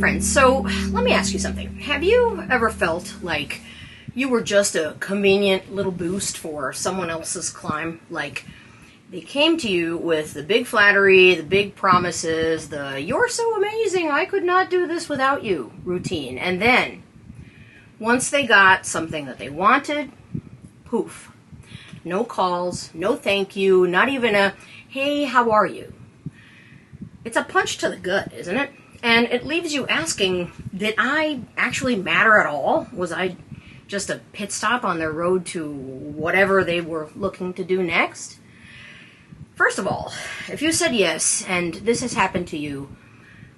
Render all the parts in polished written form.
friends, so let me ask you something. Have you ever felt like you were just a convenient little boost for someone else's climb? Like they came to you with the big flattery, the big promises, the "you're so amazing, I could not do this without you" routine. And then, once they got something that they wanted, poof. No calls, no thank you, not even a "hey, how are you?" It's a punch to the gut, isn't it? And it leaves you asking, did I actually matter at all? Was I just a pit stop on their road to whatever they were looking to do next? First of all, if you said yes, and this has happened to you,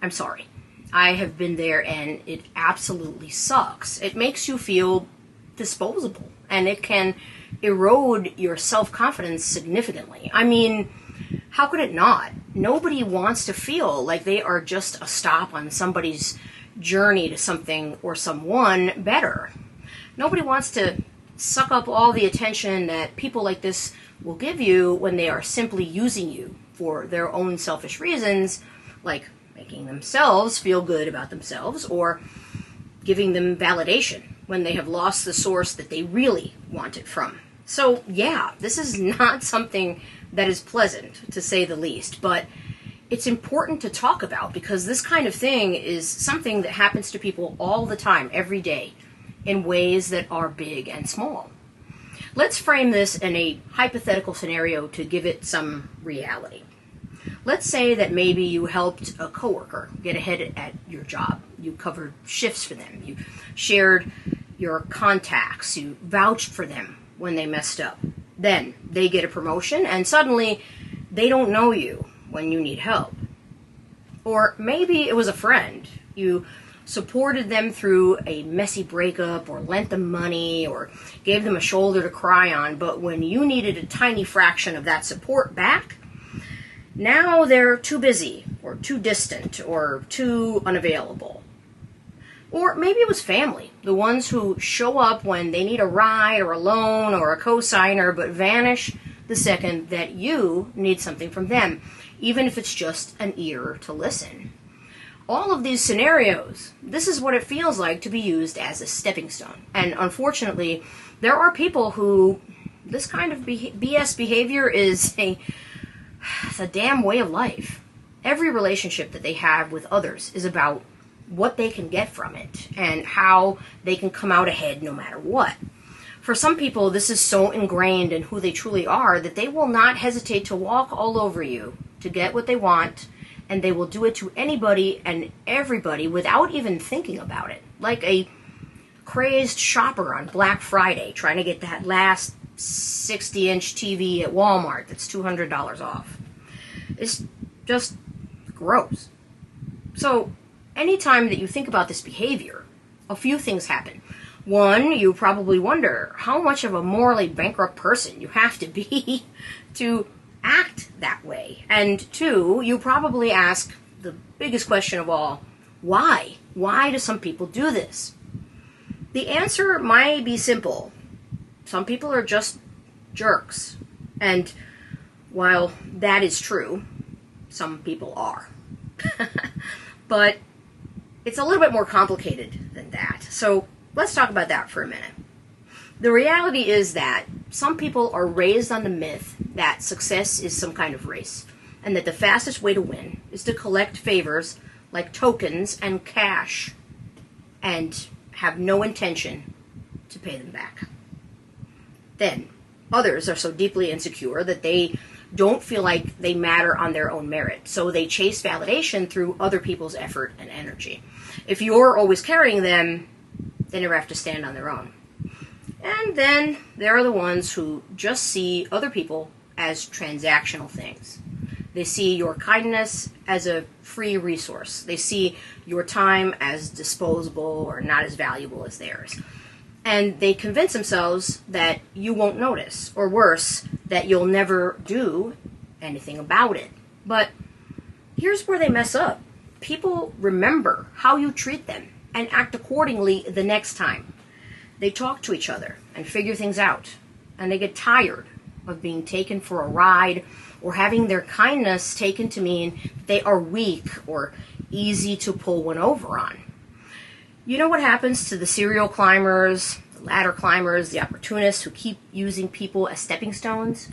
I'm sorry. I have been there, and it absolutely sucks. It makes you feel disposable, and it can erode your self-confidence significantly. I mean, how could it not? Nobody wants to feel like they are just a stop on somebody's journey to something or someone better. Nobody wants to suck up all the attention that people like this will give you when they are simply using you for their own selfish reasons, like making themselves feel good about themselves or giving them validation when they have lost the source that they really want it from. So yeah, this is not something that is pleasant, to say the least, but it's important to talk about because this kind of thing is something that happens to people all the time, every day, in ways that are big and small. Let's frame this in a hypothetical scenario to give it some reality. Let's say that maybe you helped a coworker get ahead at your job. You covered shifts for them. You shared your contacts. You vouched for them when they messed up. Then they get a promotion and suddenly they don't know you when you need help. Or maybe it was a friend. You supported them through a messy breakup or lent them money or gave them a shoulder to cry on, but when you needed a tiny fraction of that support back, now they're too busy or too distant or too unavailable. Or maybe it was family, the ones who show up when they need a ride or a loan or a cosigner, but vanish the second that you need something from them, even if it's just an ear to listen. All of these scenarios, this is what it feels like to be used as a stepping stone. And unfortunately, there are people who this kind of BS behavior is it's a damn way of life. Every relationship that they have with others is about what they can get from it and how they can come out ahead no matter what. For some people, this is so ingrained in who they truly are that they will not hesitate to walk all over you to get what they want, and they will do it to anybody and everybody without even thinking about it. Like a crazed shopper on Black Friday trying to get that last 60-inch TV at Walmart that's $200 off. It's just gross. So anytime that you think about this behavior, a few things happen. One, you probably wonder how much of a morally bankrupt person you have to be to act that way. And two, you probably ask the biggest question of all, why? Why do some people do this? The answer might be simple. Some people are just jerks. And while that is true, some people are. But it's a little bit more complicated than that. So let's talk about that for a minute. The reality is that some people are raised on the myth that success is some kind of race, and that the fastest way to win is to collect favors like tokens and cash, and have no intention to pay them back. Then, others are so deeply insecure that they don't feel like they matter on their own merit, so they chase validation through other people's effort and energy. If you're always carrying them, they never have to stand on their own. And then there are the ones who just see other people as transactional things. They see your kindness as a free resource. They see your time as disposable or not as valuable as theirs. And they convince themselves that you won't notice, or worse, that you'll never do anything about it. But here's where they mess up. People remember how you treat them and act accordingly the next time. They talk to each other and figure things out, and they get tired of being taken for a ride or having their kindness taken to mean they are weak or easy to pull one over on. You know what happens to the serial climbers, the ladder climbers, the opportunists who keep using people as stepping stones?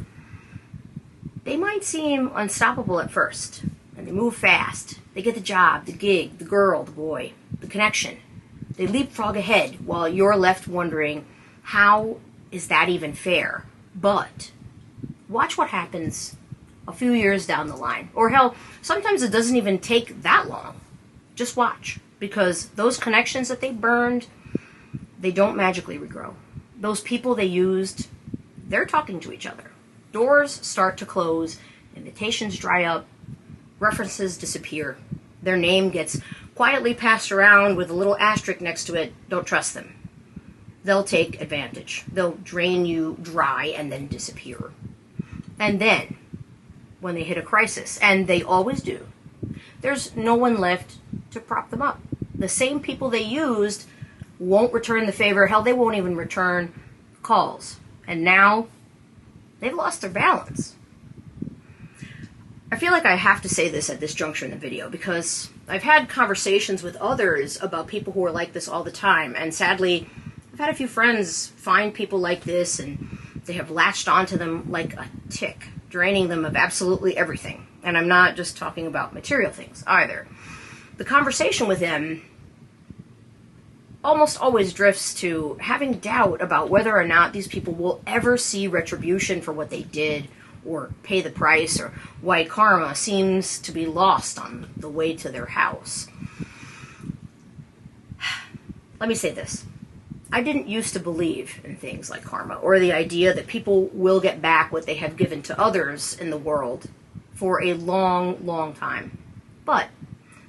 They might seem unstoppable at first, and they move fast. They get the job, the gig, the girl, the boy, the connection. They leapfrog ahead while you're left wondering, how is that even fair? But watch what happens a few years down the line. Or hell, sometimes it doesn't even take that long. Just watch. Because those connections that they burned, they don't magically regrow. Those people they used, they're talking to each other. Doors start to close, invitations dry up, references disappear. Their name gets quietly passed around with a little asterisk next to it. Don't trust them. They'll take advantage. They'll drain you dry and then disappear. And then, when they hit a crisis, and they always do, there's no one left to prop them up. The same people they used won't return the favor. Hell, they won't even return calls. And now, they've lost their balance. I feel like I have to say this at this juncture in the video because I've had conversations with others about people who are like this all the time. And sadly, I've had a few friends find people like this and they have latched onto them like a tick, draining them of absolutely everything. And I'm not just talking about material things either. The conversation with them almost always drifts to having doubt about whether or not these people will ever see retribution for what they did or pay the price, or why karma seems to be lost on the way to their house. Let me say this. I didn't used to believe in things like karma or the idea that people will get back what they have given to others in the world for a long, long time. But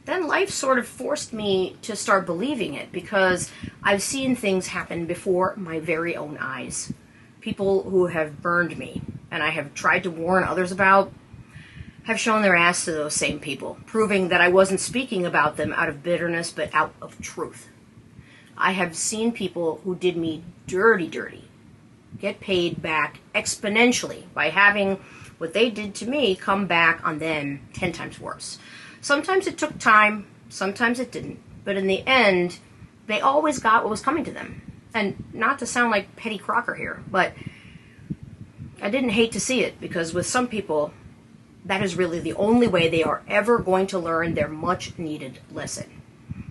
then life sort of forced me to start believing it because I've seen things happen before my very own eyes. People who have burned me and I have tried to warn others about have shown their ass to those same people, proving that I wasn't speaking about them out of bitterness but out of truth. I have seen people who did me dirty get paid back exponentially by having what they did to me come back on them 10 times worse. Sometimes it took time, sometimes it didn't, but in the end, they always got what was coming to them. And not to sound like Petty Crocker here, but I didn't hate to see it, because with some people, that is really the only way they are ever going to learn their much-needed lesson.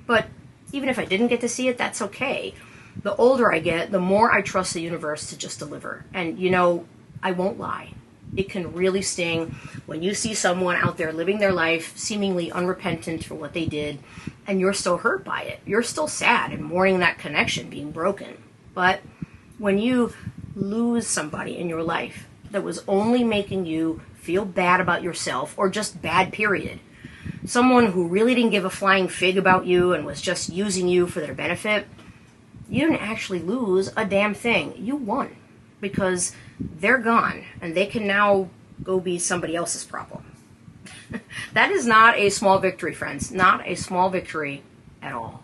But even if I didn't get to see it, that's okay. The older I get, the more I trust the universe to just deliver. And, you know, I won't lie. It can really sting when you see someone out there living their life seemingly unrepentant for what they did, and you're still hurt by it. You're still sad and mourning that connection being broken. But when you lose somebody in your life that was only making you feel bad about yourself, or just bad, period, someone who really didn't give a flying fig about you and was just using you for their benefit, you didn't actually lose a damn thing. You won. Because they're gone, and they can now go be somebody else's problem. That is not a small victory, friends. Not a small victory at all.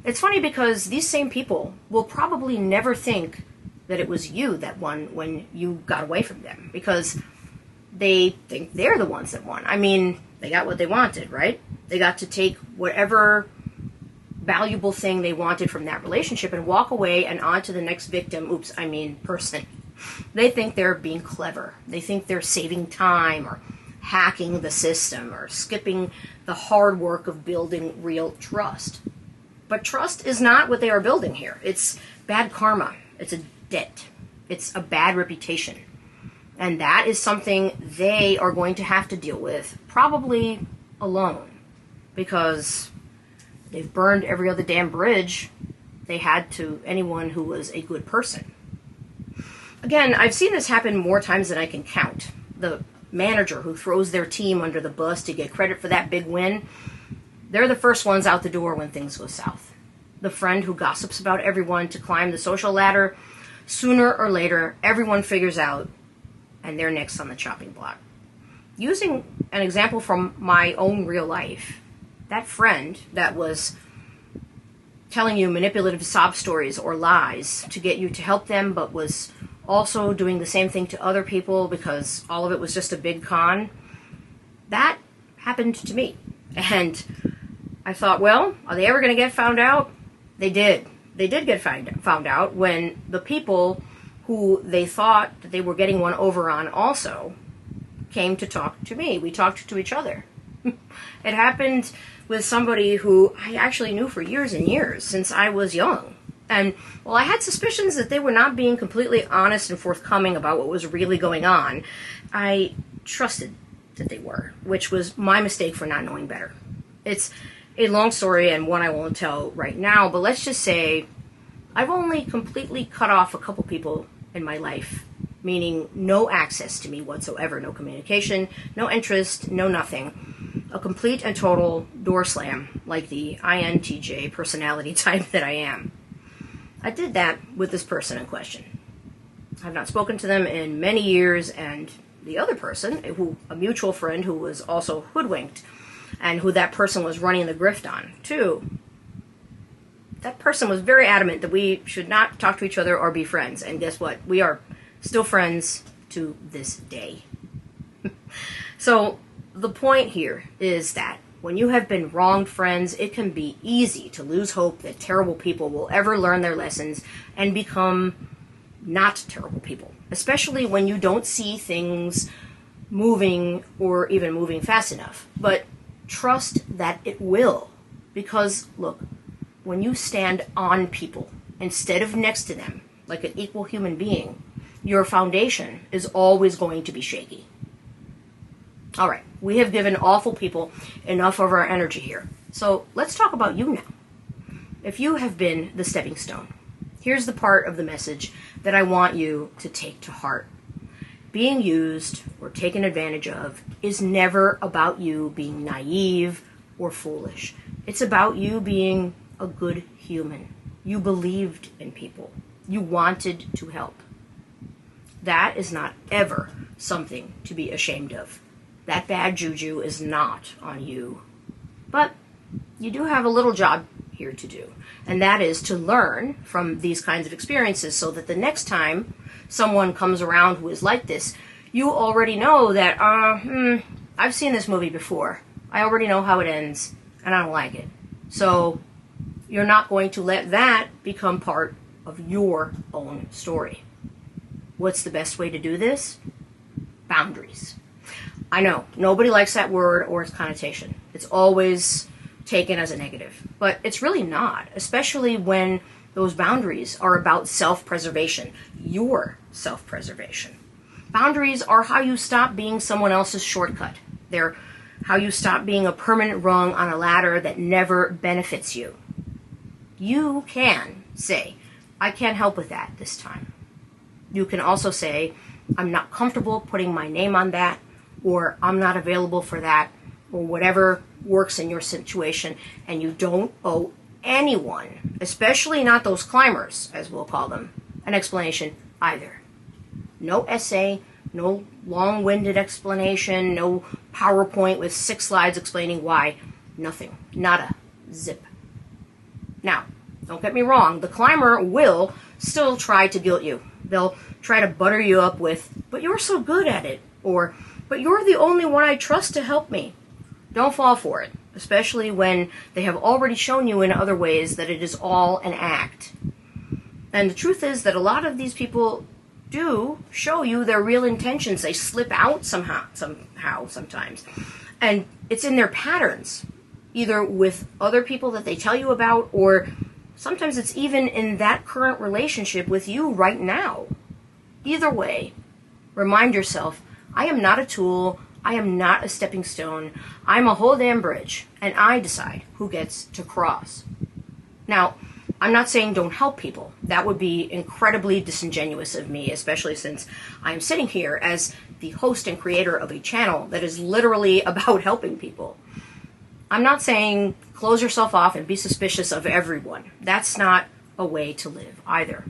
It's funny because these same people will probably never think that it was you that won when you got away from them, because they think they're the ones that won. I mean, they got what they wanted, right? They got to take whatever valuable thing they wanted from that relationship and walk away and on to the next person. They think they're being clever. They think they're saving time or hacking the system or skipping the hard work of building real trust. But trust is not what they are building here. It's bad karma. It's a debt. It's a bad reputation. And that is something they are going to have to deal with, probably alone, because they've burned every other damn bridge they had to anyone who was a good person. Again, I've seen this happen more times than I can count. The manager who throws their team under the bus to get credit for that big win, they're the first ones out the door when things go south. The friend who gossips about everyone to climb the social ladder, sooner or later, everyone figures out, and they're next on the chopping block. Using an example from my own real life, that friend that was telling you manipulative sob stories or lies to get you to help them, but was also doing the same thing to other people because all of it was just a big con, that happened to me. And I thought, well, are they ever going to get found out? They did. They did get found out when the people who they thought that they were getting one over on also came to talk to me. We talked to each other. It happened with somebody who I actually knew for years and years, since I was young. And while I had suspicions that they were not being completely honest and forthcoming about what was really going on, I trusted that they were, which was my mistake for not knowing better. It's a long story and one I won't tell right now, but let's just say I've only completely cut off a couple people in my life, meaning no access to me whatsoever, no communication, no interest, no nothing. A complete and total door slam, like the INTJ personality type that I am. I did that with this person in question. I've not spoken to them in many years, and the other person, a mutual friend who was also hoodwinked, and who that person was running the grift on, too. That person was very adamant that we should not talk to each other or be friends. And guess what? We are still friends to this day. So the point here is that when you have been wronged, friends, it can be easy to lose hope that terrible people will ever learn their lessons and become not terrible people, especially when you don't see things moving or even moving fast enough. But trust that it will, because look, when you stand on people instead of next to them like an equal human being, your foundation is always going to be shaky. All right, we have given awful people enough of our energy here. So let's talk about you now. If you have been the stepping stone, here's the part of the message that I want you to take to heart. Being used or taken advantage of is never about you being naive or foolish. It's about you being a good human. You believed in people. You wanted to help. That is not ever something to be ashamed of. That bad juju is not on you. But you do have a little job here to do, and that is to learn from these kinds of experiences so that the next time someone comes around who is like this, you already know that, I've seen this movie before. I already know how it ends, and I don't like it. So you're not going to let that become part of your own story. What's the best way to do this? Boundaries. I know, nobody likes that word or its connotation. It's always taken as a negative. But it's really not, especially when those boundaries are about self-preservation, your self-preservation. Boundaries are how you stop being someone else's shortcut. They're how you stop being a permanent rung on a ladder that never benefits you. You can say, I can't help with that this time. You can also say, I'm not comfortable putting my name on that, or I'm not available for that, or whatever works in your situation, and you don't owe anyone, especially not those climbers, as we'll call them, an explanation either. No essay, no long-winded explanation, no PowerPoint with 6 slides explaining why. Nothing. Nada. Zip. Now, don't get me wrong, the climber will still try to guilt you. They'll try to butter you up with, but you're so good at it, or, but you're the only one I trust to help me. Don't fall for it, especially when they have already shown you in other ways that it is all an act. And the truth is that a lot of these people do show you their real intentions. They slip out somehow sometimes. And it's in their patterns, either with other people that they tell you about, or sometimes it's even in that current relationship with you right now. Either way, remind yourself, I am not a tool, I am not a stepping stone, I'm a whole damn bridge, and I decide who gets to cross. Now, I'm not saying don't help people. That would be incredibly disingenuous of me, especially since I'm sitting here as the host and creator of a channel that is literally about helping people. I'm not saying close yourself off and be suspicious of everyone. That's not a way to live either.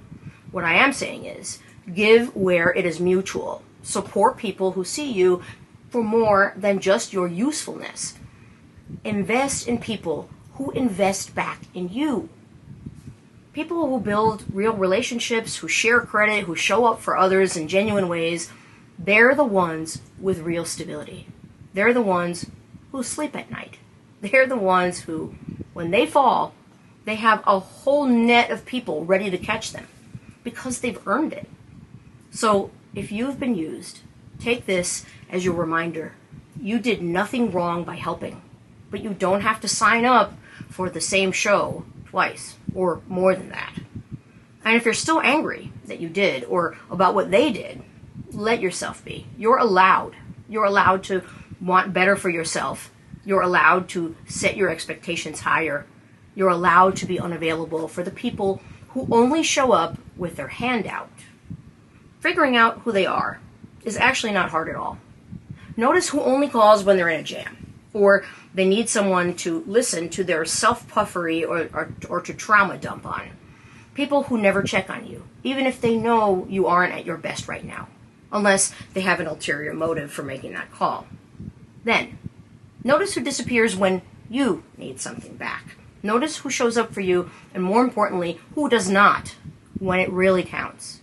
What I am saying is give where it is mutual. Support people who see you for more than just your usefulness. Invest in people who invest back in you. People who build real relationships, who share credit, who show up for others in genuine ways, they're the ones with real stability. They're the ones who sleep at night. They're the ones who, when they fall, they have a whole net of people ready to catch them because they've earned it. So if you've been used, take this as your reminder. You did nothing wrong by helping, but you don't have to sign up for the same show twice or more than that. And if you're still angry that you did or about what they did, let yourself be. You're allowed. You're allowed to want better for yourself. You're allowed to set your expectations higher. You're allowed to be unavailable for the people who only show up with their hand out. Figuring out who they are is actually not hard at all. Notice who only calls when they're in a jam, or they need someone to listen to their self-puffery or to trauma dump on. People who never check on you, even if they know you aren't at your best right now, unless they have an ulterior motive for making that call. Then, notice who disappears when you need something back. Notice who shows up for you, and more importantly, who does not when it really counts.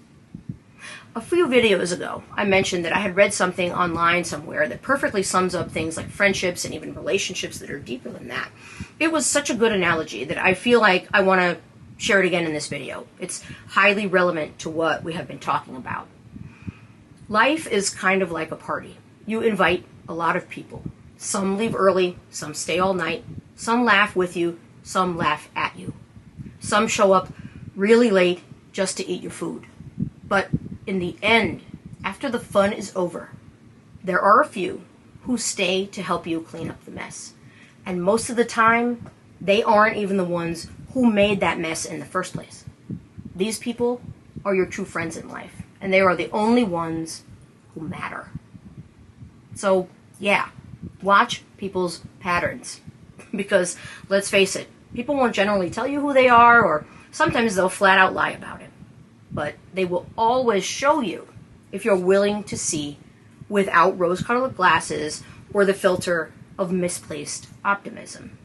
A few videos ago, I mentioned that I had read something online somewhere that perfectly sums up things like friendships and even relationships that are deeper than that. It was such a good analogy that I feel like I want to share it again in this video. It's highly relevant to what we have been talking about. Life is kind of like a party. You invite a lot of people. Some leave early, some stay all night, some laugh with you, some laugh at you. Some show up really late just to eat your food. But in the end, after the fun is over, there are a few who stay to help you clean up the mess. And most of the time, they aren't even the ones who made that mess in the first place. These people are your true friends in life, and they are the only ones who matter. So, yeah, watch people's patterns. Because, let's face it, people won't generally tell you who they are, or sometimes they'll flat out lie about it. But they will always show you if you're willing to see without rose-colored glasses or the filter of misplaced optimism.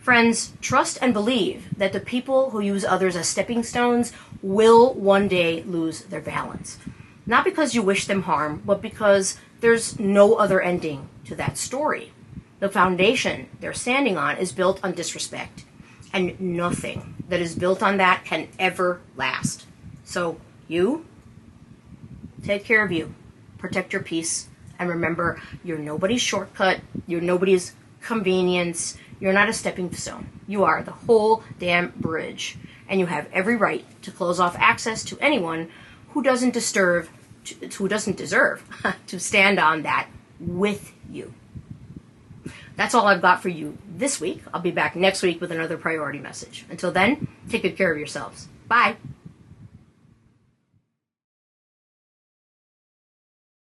Friends, trust and believe that the people who use others as stepping stones will one day lose their balance. Not because you wish them harm, but because there's no other ending to that story. The foundation they're standing on is built on disrespect, and nothing that is built on that can ever last. So, you, take care of you, protect your peace, and remember, you're nobody's shortcut, you're nobody's convenience, you're not a stepping stone. You are the whole damn bridge, and you have every right to close off access to anyone who doesn't deserve to stand on that with you. That's all I've got for you this week. I'll be back next week with another priority message. Until then, take good care of yourselves. Bye.